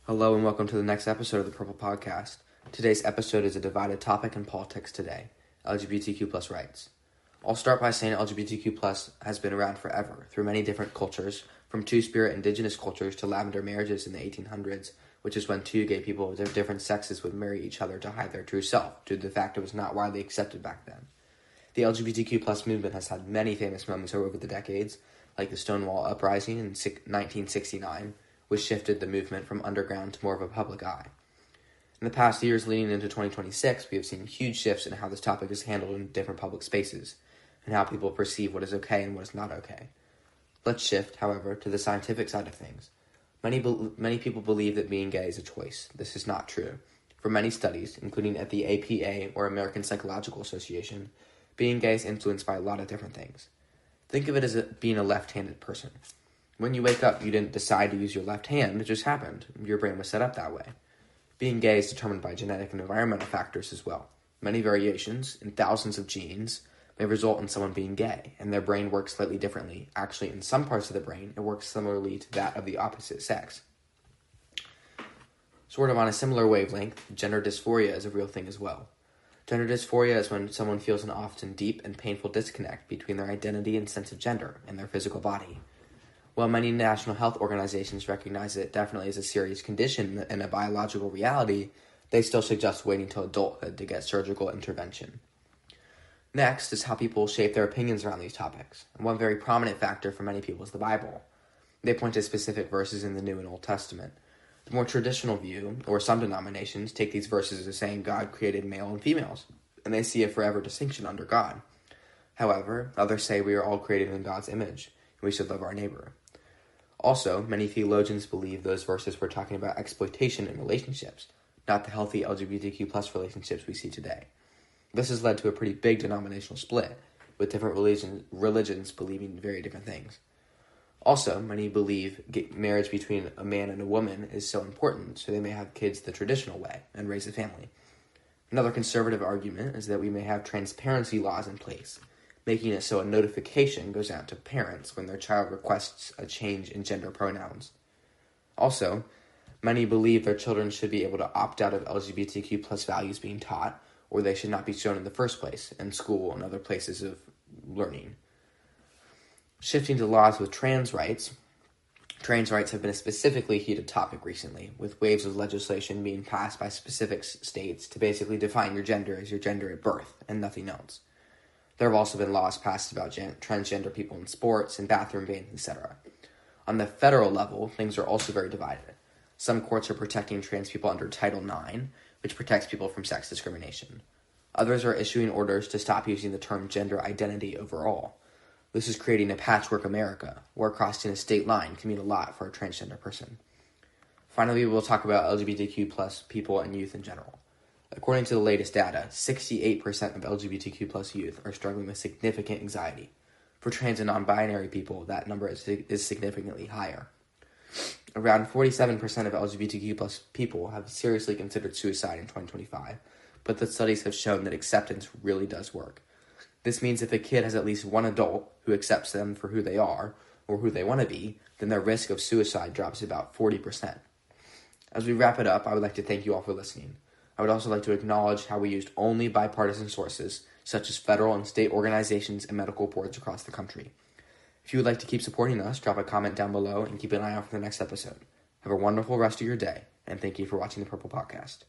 Hello and welcome to the next episode of the Purple Podcast. Today's episode is a divided topic in politics today, LGBTQ plus rights. I'll start by saying LGBTQ plus has been around forever, through many different cultures, from two-spirit indigenous cultures to lavender marriages in the 1800s, which is when two gay people of different sexes would marry each other to hide their true self, due to the fact it was not widely accepted back then. The LGBTQ plus movement has had many famous moments over the decades, like the Stonewall Uprising in 1969, which shifted the movement from underground to more of a public eye. In the past years leading into 2026, we have seen huge shifts in how this topic is handled in different public spaces, and how people perceive what is okay and what is not okay. Let's shift, however, to the scientific side of things. Many people believe that being gay is a choice. This is not true. For many studies, including at the APA or American Psychological Association, being gay is influenced by a lot of different things. Think of it as being a left-handed person. When you wake up, you didn't decide to use your left hand, it just happened. Your brain was set up that way. Being gay is determined by genetic and environmental factors as well. Many variations in thousands of genes may result in someone being gay, and their brain works slightly differently. Actually, in some parts of the brain, it works similarly to that of the opposite sex. Sort of on a similar wavelength, gender dysphoria is a real thing as well. Gender dysphoria is when someone feels an often deep and painful disconnect between their identity and sense of gender and their physical body. While many national health organizations recognize it definitely as a serious condition and a biological reality, they still suggest waiting till adulthood to get surgical intervention. Next is how people shape their opinions around these topics. And one very prominent factor for many people is the Bible. They point to specific verses in the New and Old Testament. The more traditional view, or some denominations, take these verses as saying God created male and females, and they see a forever distinction under God. However, others say we are all created in God's image, and we should love our neighbor. Also, many theologians believe those verses were talking about exploitation in relationships, not the healthy LGBTQ plus relationships we see today. This has led to a pretty big denominational split, with different religions believing very different things. Also, many believe marriage between a man and a woman is so important, so they may have kids the traditional way and raise a family. Another conservative argument is that we may have transparency laws in place, making it so a notification goes out to parents when their child requests a change in gender pronouns. Also, many believe their children should be able to opt out of LGBTQ plus values being taught, or they should not be shown in the first place, in school and other places of learning. Shifting to laws with trans rights have been a specifically heated topic recently, with waves of legislation being passed by specific states to basically define your gender as your gender at birth and nothing else. There have also been laws passed about transgender people in sports and bathroom bans, etc. On the federal level, things are also very divided. Some courts are protecting trans people under Title IX, which protects people from sex discrimination. Others are issuing orders to stop using the term gender identity overall. This is creating a patchwork America, where crossing a state line can mean a lot for a transgender person. Finally, we'll talk about LGBTQ plus people and youth in general. According to the latest data, 68% of LGBTQ plus youth are struggling with significant anxiety. For trans and non-binary people, that number is significantly higher. Around 47% of LGBTQ plus people have seriously considered suicide in 2025, but the studies have shown that acceptance really does work. This means if a kid has at least one adult who accepts them for who they are, or who they want to be, then their risk of suicide drops about 40%. As we wrap it up, I would like to thank you all for listening. I would also like to acknowledge how we used only bipartisan sources, such as federal and state organizations and medical boards across the country. If you would like to keep supporting us, drop a comment down below and keep an eye out for the next episode. Have a wonderful rest of your day, and thank you for watching the Purple Podcast.